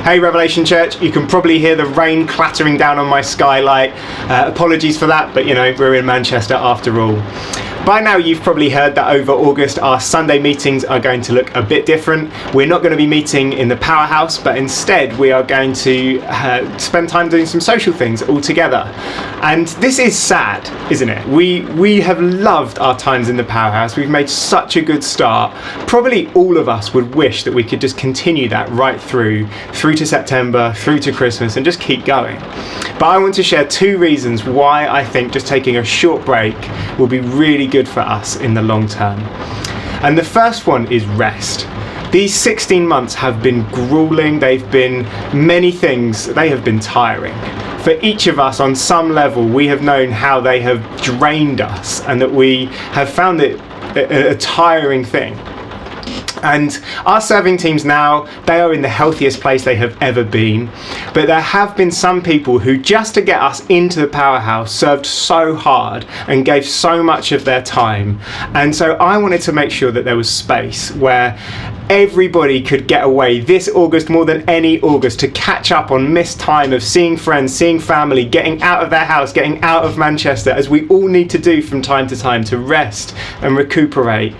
Hey Revelation Church, you can probably hear the rain clattering down on my skylight. Apologies for that, but you know, we're in Manchester after all. By now you've probably heard that over August our Sunday meetings are going to look a bit different. We're not going to be meeting in the Powerhouse, but instead we are going to spend time doing some social things all together. And this is sad, isn't it? We have loved our times in the Powerhouse. We've made such a good start. Probably all of us would wish that we could just continue that right through to September, through to Christmas, and just keep going. But I want to share two reasons why I think just taking a short break will be really good for us in the long term. And the first one is rest. These 16 months have been grueling. They've been many things. They have been tiring. For each of us on some level, we have known how they have drained us and that we have found it a tiring thing. And our serving teams now, they are in the healthiest place they have ever been. But there have been some people who, just to get us into the Powerhouse, served so hard and gave so much of their time. And so I wanted to make sure that there was space where everybody could get away this August more than any August to catch up on missed time of seeing friends, seeing family, getting out of their house, getting out of Manchester, as we all need to do from time to time to rest and recuperate,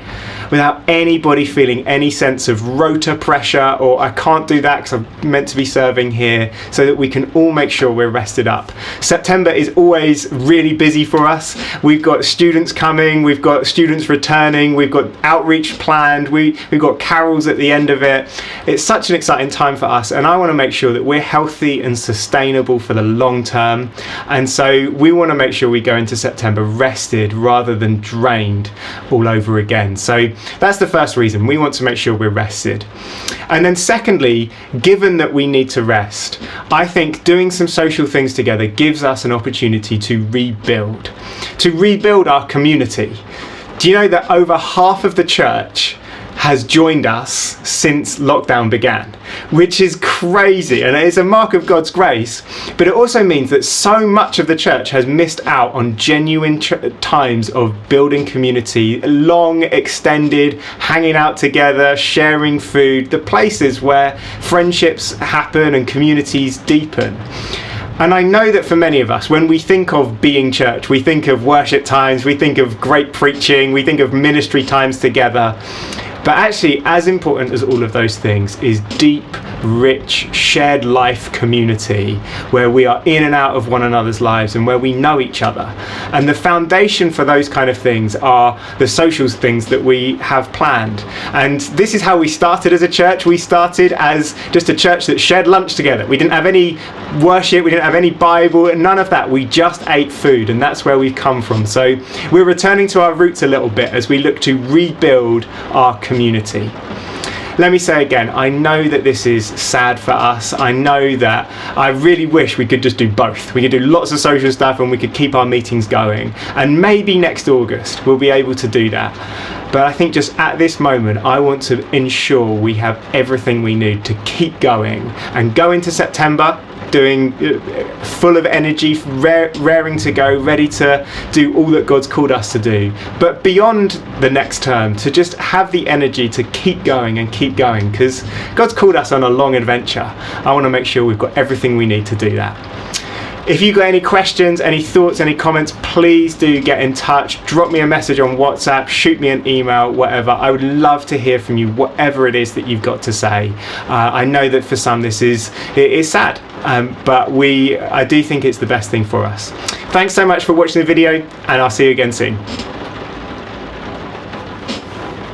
without anybody feeling any sense of rota pressure or I can't do that because I'm meant to be serving here, so that we can all make sure we're rested up. September is always really busy for us. We've got students coming, we've got students returning, we've got outreach planned, we've got carols at the end of it. It's such an exciting time for us, and I want to make sure that we're healthy and sustainable for the long term. And so we want to make sure we go into September rested rather than drained all over again. So that's the first reason. We want to make sure we're rested. And then secondly, given that we need to rest, I think doing some social things together gives us an opportunity to rebuild our community. Do you know that over half of the church has joined us since lockdown began, which is crazy, and it is a mark of God's grace, but it also means that so much of the church has missed out on genuine times of building community, long, extended, hanging out together, sharing food, the places where friendships happen and communities deepen. And I know that for many of us, when we think of being church, we think of worship times, we think of great preaching, we think of ministry times together. But actually, as important as all of those things is deep, rich, shared life community where we are in and out of one another's lives and where we know each other. And the foundation for those kind of things are the social things that we have planned. And this is how we started as a church. We started as just a church that shared lunch together. We didn't have any worship, we didn't have any Bible, none of that. We just ate food, and that's where we've come from. So we're returning to our roots a little bit as we look to rebuild our community. Let me say again, I know that this is sad for us. I know that I really wish we could just do both. We could do lots of social stuff and we could keep our meetings going. And maybe next August we'll be able to do that. But I think just at this moment, I want to ensure we have everything we need to keep going and go into September doing full of energy, raring to go, ready to do all that God's called us to do. But beyond the next term, to just have the energy to keep going, because God's called us on a long adventure. I want to make sure we've got everything we need to do that. If you've got any questions, any thoughts, any comments, please do get in touch. Drop me a message on WhatsApp, shoot me an email, whatever. I would love to hear from you, whatever it is that you've got to say. I know that for some it is sad, but I do think it's the best thing for us. Thanks so much for watching the video, and I'll see you again soon.